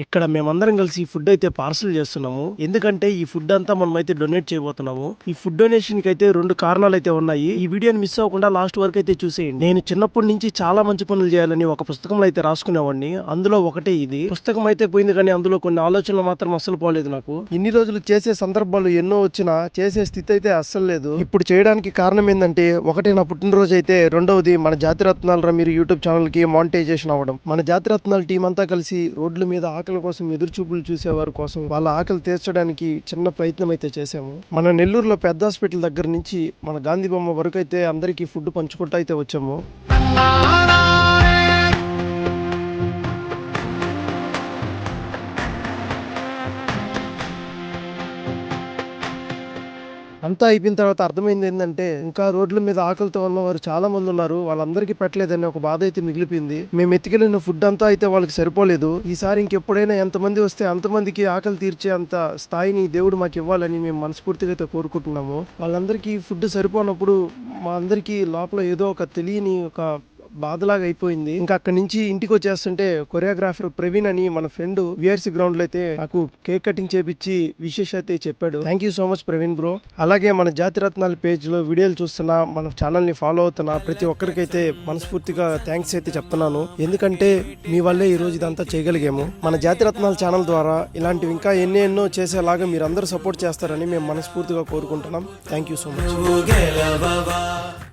ఇక్కడ మేమందరం కలిసి ఫుడ్ అయితే పార్సల్ చేస్తున్నాము. ఎందుకంటే ఈ ఫుడ్ అంతా మనం అయితే డొనేట్ చేయబోతున్నాము. ఈ ఫుడ్ డొనేషన్ కి అయితే 2 కారణాలు అయితే ఉన్నాయి. ఈ వీడియోని మిస్ అవ్వకుండా లాస్ట్ వరకు అయితే చూసేయండి. నేను చిన్నప్పటి నుంచి చాలా మంచి పనులు చేయాలని ఒక పుస్తకంలో అయితే రాసుకునేవాడిని. అందులో ఒకటే ఇది. పుస్తకం అయితే పోయింది కానీ అందులో కొన్ని ఆలోచనలు మాత్రం అస్సలు పోలేదు నాకు. ఇన్ని రోజులు చేసే సందర్భాలు ఎన్నో వచ్చినా చేసే స్థితి అయితే అస్సలు లేదు. ఇప్పుడు చేయడానికి కారణం ఏంటంటే, ఒకటి నా పుట్టినరోజు అయితే, రెండవది మన జాతిరత్నాల మీరు యూట్యూబ్ ఛానల్ కి మానిటైజేషన్ అవ్వడం. మన జాతిరత్నాల టీం అంతా కలిసి రోడ్ల మీద ఆకలి కోసం ఎదురు చూపులు చూసేవారి కోసం వాళ్ళ ఆకలి తీర్చడానికి చిన్న ప్రయత్నం అయితే చేశాము. మన నెల్లూరులో పెద్ద హాస్పిటల్ దగ్గర నుంచి మన గాంధీ బొమ్మ వరకు అయితే అందరికీ ఫుడ్ పంచుకుంటూ అయితే వచ్చాము. అంతా అయిపోయిన తర్వాత అర్థమైంది ఏంటంటే, ఇంకా రోడ్ల మీద ఆకలితో ఉన్నవారు చాలా మంది ఉన్నారు. వాళ్ళందరికీ పెట్టలేదని ఒక బాధ అయితే మిగిలిపోయింది. మేము ఎత్తుకెళ్ళిన ఫుడ్ అంతా అయితే వాళ్ళకి సరిపోలేదు. ఈసారి ఇంకెప్పుడైనా ఎంతమంది వస్తే అంతమందికి ఆకలి తీర్చే అంత స్థాయిని దేవుడు మాకు ఇవ్వాలని మేము మనస్ఫూర్తిగా అయితే కోరుకుంటున్నాము. వాళ్ళందరికీ ఫుడ్ సరిపోనప్పుడు మా అందరికీ లోపల ఏదో ఒక తెలియని ఒక బాధలాగా అయిపోయింది. ఇంకా అక్కడి నుంచి ఇంటికి వచ్చేస్తుంటే కొరియోగ్రాఫర్ ప్రవీణ్ అని మన ఫ్రెండ్ విఆర్సి గ్రౌండ్ లో అయితే నాకు కేక్ కటింగ్ చేపించి విశేష అయితే చెప్పాడు. Thank you so much Praveen bro. అలాగే మన జాతిరత్నాల పేజ్ లో వీడియోలు చూస్తున్నా, మన ఛానల్ ని ఫాలో అవుతున్నా ప్రతి ఒక్కరికైతే మనస్ఫూర్తిగా థ్యాంక్స్ అయితే చెప్తున్నాను. ఎందుకంటే మీ వల్లే ఈ రోజు ఇదంతా చేయగలిగాము. మన జాతిరత్నాల ఛానల్ ద్వారా ఇలాంటివి ఇంకా ఎన్నో చేసేలాగా మీరు అందరూ సపోర్ట్ చేస్తారని మేము మనస్ఫూర్తిగా కోరుకుంటున్నాం. Thank you so much.